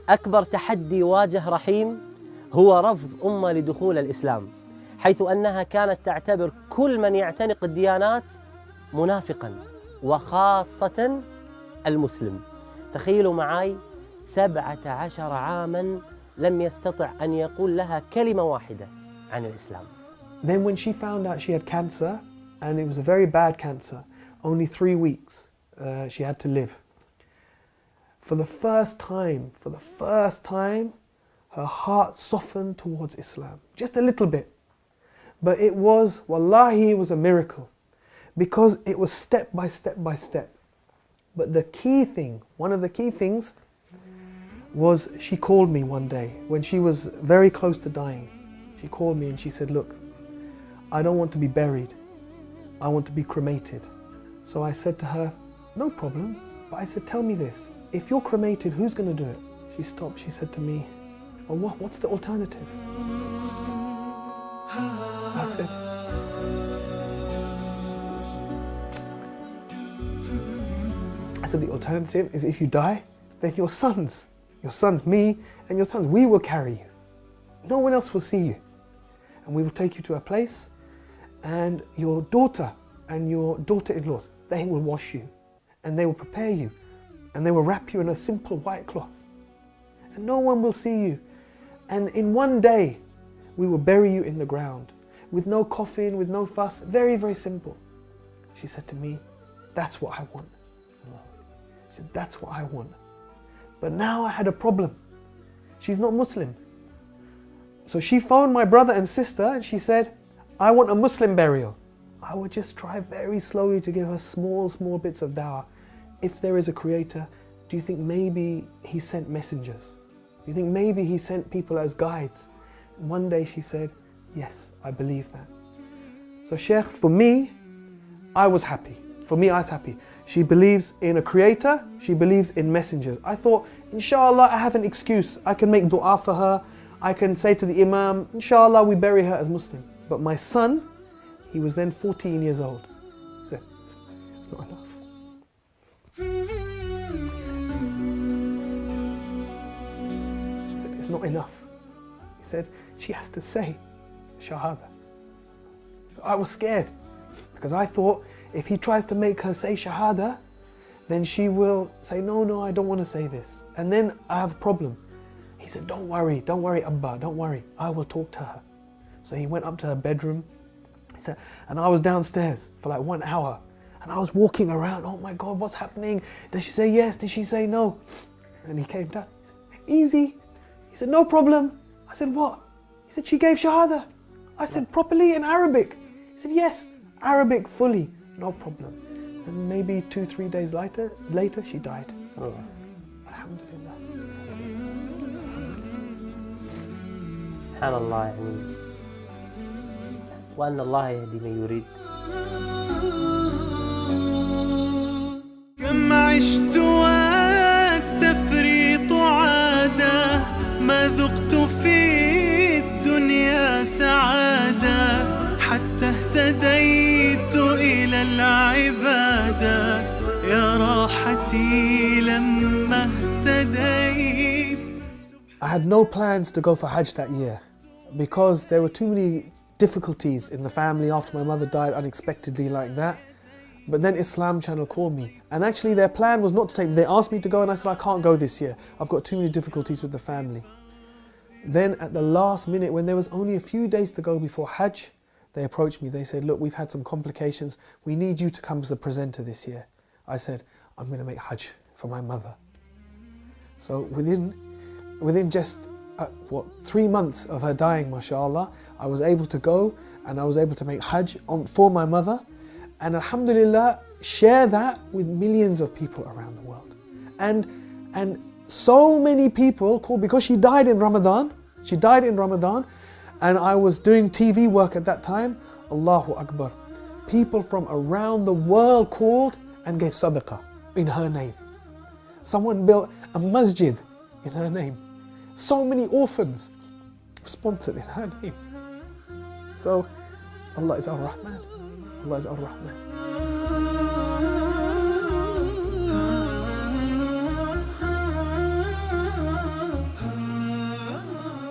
أكبر تحدي واجه رحيم هو رفض أمة لدخول الإسلام، حيث أنها كانت تعتبر كل من يعتنق الديانات منافقاً، وخاصة المسلم. تخيلوا معي 17 عاماً لم يستطع أن يقول لها كلمة واحدة عن الإسلام. Then when she found out she had cancer, and it was a very bad cancer, only 3 weeks she had to live. For the first time, her heart softened towards Islam, just a little bit. But it was, wallahi, it was a miracle, because it was step by step by step. But the key thing, one of the key things, was she called me one day when she was very close to dying. She called me and she said, look, I don't want to be buried, I want to be cremated. So I said to her, no problem, but I said, tell me this, if you're cremated, who's going to do it? She stopped, she said to me, well, what's the alternative? I said, the alternative is if you die, then your sons, me and your sons, we will carry you. No one else will see you. And we will take you to a place, and your daughter and your daughter-in-laws, they will wash you, and they will prepare you, and they will wrap you in a simple white cloth. And no one will see you. And in one day, we will bury you in the ground, with no coffin, with no fuss, very, very simple. She said to me, that's what I want. She said, that's what I want. But now I had a problem. She's not Muslim. So she phoned my brother and sister and she said, I want a Muslim burial. I would just try very slowly to give her small bits of dawah. If there is a creator, do you think maybe he sent messengers? Do you think maybe he sent people as guides? And one day she said, yes, I believe that. So Sheikh, for me, I was happy. For me, I was happy. She believes in a creator, she believes in messengers. I thought, inshallah, I have an excuse. I can make dua for her. I can say to the imam, inshallah, we bury her as Muslim. But my son, he was then 14 years old. He said, it's not enough. He said, it's not enough. He said, she has to say Shahada. So I was scared, because I thought if he tries to make her say Shahada, then she will say, no, I don't want to say this. And then I have a problem. He said, don't worry, Abba, don't worry. I will talk to her. So he went up to her bedroom. He said, and I was downstairs for like 1 hour. And I was walking around, oh my God, what's happening? Did she say yes? Did she say no? And he came down. He said, easy. He said, no problem. I said, what? He said, she gave Shahada. I said, properly in Arabic? He said, yes, Arabic fully, no problem. And maybe 2-3 days later, she died. Oh. Alhamdulillah. سبحان الله يعني وأن الله يهدي من يريد. كم عشت والتفريط عادة ما ذقت في الدنيا سعادة حتى اهتديت إلى العبادة يا راحتي لما اهتديت. I had no plans to go for Hajj that year because there were too many difficulties in the family after my mother died unexpectedly like that. But then Islam Channel called me, and actually their plan was not to take me. They asked me to go and I said I can't go this year. I've got too many difficulties with the family. Then at the last minute, when there was only a few days to go before Hajj, they approached me. They said, look, we've had some complications. We need you to come as the presenter this year. I said, I'm going to make Hajj for my mother. So within just 3 months of her dying, mashallah, I was able to go and I was able to make Hajj for my mother, and alhamdulillah share that with millions of people around the world. And so many people called, because she died in Ramadan, and I was doing TV work at that time, Allahu Akbar. People from around the world called and gave sadaqah in her name. Someone built a masjid in her name. So many orphans sponsored in her name. So Allah is Ar-Rahman. Allah is Ar-Rahman.